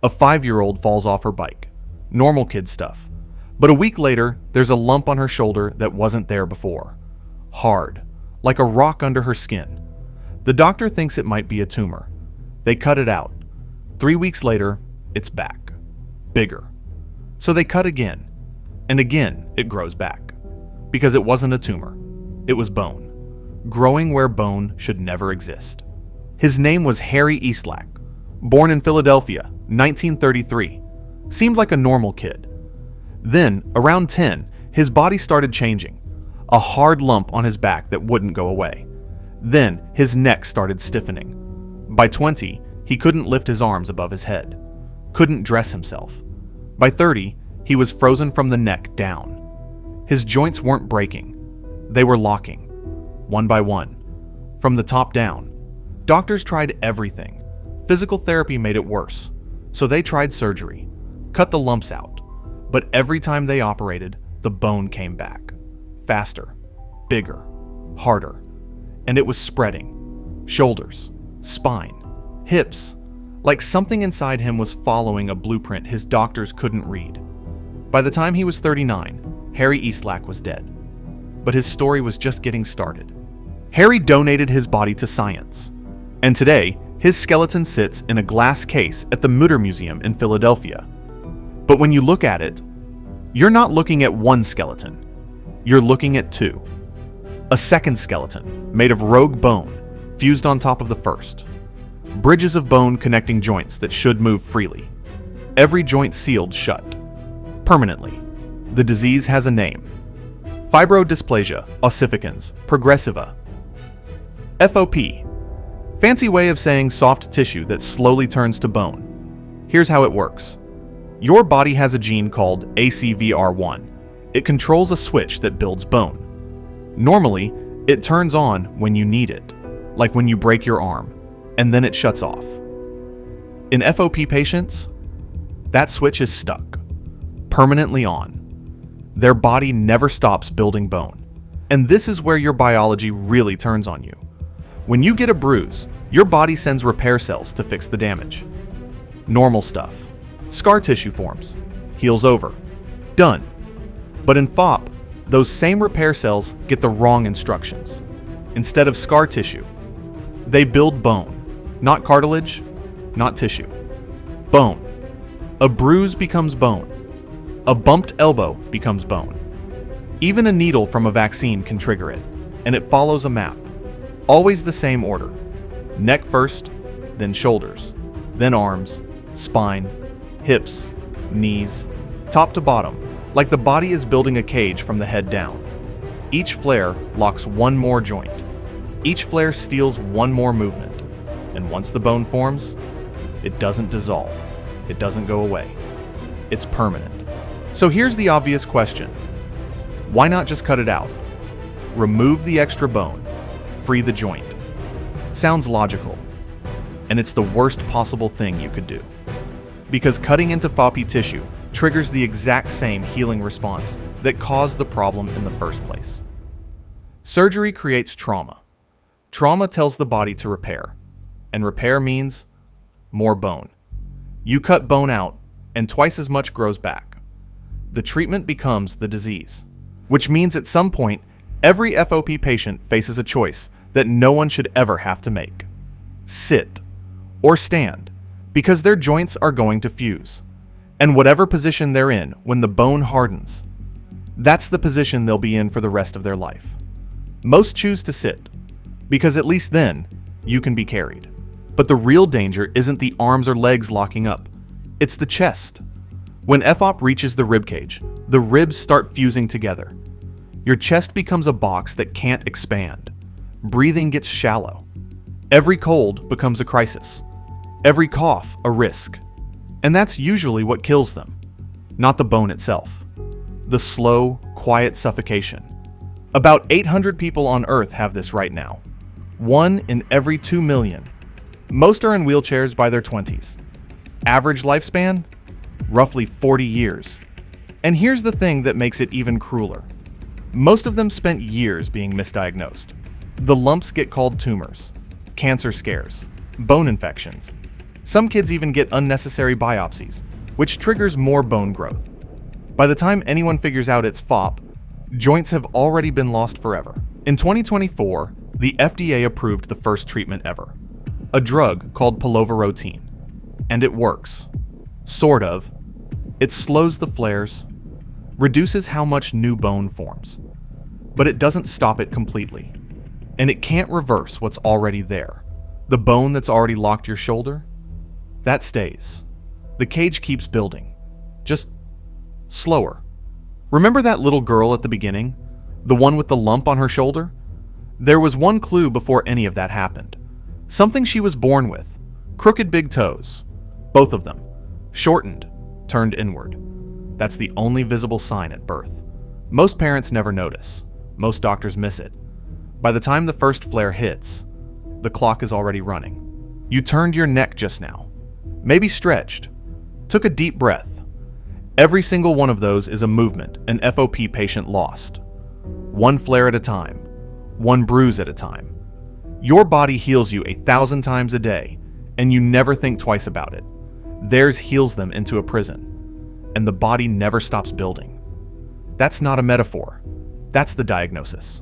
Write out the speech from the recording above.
A 5-year-old falls off her bike. Normal kid stuff. But a week later, there's a lump on her shoulder that wasn't there before. Hard, like a rock under her skin. The doctor thinks it might be a tumor. They cut it out. 3 weeks later, it's back. Bigger. So they cut again. And again, it grows back. Because it wasn't a tumor. It was bone. Growing where bone should never exist. His name was Harry Eastlack. Born in Philadelphia, 1933. Seemed like a normal kid. Then, around 10, his body started changing. A hard lump on his back that wouldn't go away. Then, his neck started stiffening. By 20, he couldn't lift his arms above his head. Couldn't dress himself. By 30, he was frozen from the neck down. His joints weren't breaking. They were locking. One by one. From the top down. Doctors tried everything. Physical therapy made it worse. So they tried surgery. Cut the lumps out. But every time they operated, the bone came back. Faster. Bigger. Harder. And it was spreading. Shoulders. Spine. Hips. Like something inside him was following a blueprint his doctors couldn't read. By the time he was 39, Harry Eastlack was dead. But his story was just getting started. Harry donated his body to science. And today, his skeleton sits in a glass case at the Mütter Museum in Philadelphia. But when you look at it, you're not looking at one skeleton. You're looking at two. A second skeleton, made of rogue bone, fused on top of the first. Bridges of bone connecting joints that should move freely. Every joint sealed shut. Permanently. The disease has a name. Fibrodysplasia, ossificans, progressiva. FOP. Fancy way of saying soft tissue that slowly turns to bone. Here's how it works. Your body has a gene called ACVR1. It controls a switch that builds bone. Normally, it turns on when you need it, like when you break your arm, and then it shuts off. In FOP patients, that switch is stuck, permanently on. Their body never stops building bone. And this is where your biology really turns on you. When you get a bruise, your body sends repair cells to fix the damage. Normal stuff. Scar tissue forms. Heals over. Done. But in FOP, those same repair cells get the wrong instructions. Instead of scar tissue, they build bone. Not cartilage, not tissue. Bone. A bruise becomes bone. A bumped elbow becomes bone. Even a needle from a vaccine can trigger it, and it follows a map. Always the same order. Neck first, then shoulders, then arms, spine, hips, knees, top to bottom, like the body is building a cage from the head down. Each flare locks one more joint. Each flare steals one more movement. And once the bone forms, it doesn't dissolve. It doesn't go away. It's permanent. So here's the obvious question. Why not just cut it out? Remove the extra bone. Free the joint. Sounds logical. And it's the worst possible thing you could do. Because cutting into FOP tissue triggers the exact same healing response that caused the problem in the first place. Surgery creates trauma. Trauma tells the body to repair. And repair means more bone. You cut bone out, and twice as much grows back. The treatment becomes the disease, which means at some point, every FOP patient faces a choice that no one should ever have to make. Sit or stand, because their joints are going to fuse. And whatever position they're in when the bone hardens, that's the position they'll be in for the rest of their life. Most choose to sit, because at least then, you can be carried. But the real danger isn't the arms or legs locking up, it's the chest. When FOP reaches the ribcage, the ribs start fusing together. Your chest becomes a box that can't expand. Breathing gets shallow. Every cold becomes a crisis. Every cough a risk. And that's usually what kills them, not the bone itself. The slow, quiet suffocation. About 800 people on Earth have this right now. 1 in every 2 million. Most are in wheelchairs by their 20s. Average lifespan? Roughly 40 years. And here's the thing that makes it even crueler. Most of them spent years being misdiagnosed. The lumps get called tumors, cancer scares, bone infections. Some kids even get unnecessary biopsies, which triggers more bone growth. By the time anyone figures out it's FOP, joints have already been lost forever. In 2024, the FDA approved the first treatment ever, a drug called palovarotene. And it works. Sort of. It slows the flares, reduces how much new bone forms, but it doesn't stop it completely. And it can't reverse what's already there. The bone that's already locked your shoulder, that stays. The cage keeps building, just slower. Remember that little girl at the beginning? The one with the lump on her shoulder? There was one clue before any of that happened. Something she was born with. Crooked big toes. Both of them. Shortened, turned inward. That's the only visible sign at birth. Most parents never notice. Most doctors miss it. By the time the first flare hits, the clock is already running. You turned your neck just now. Maybe stretched. Took a deep breath. Every single one of those is a movement an FOP patient lost. One flare at a time. One bruise at a time. Your body heals you 1,000 times a day, and you never think twice about it. Theirs heals them into a prison, and the body never stops building. That's not a metaphor. That's the diagnosis.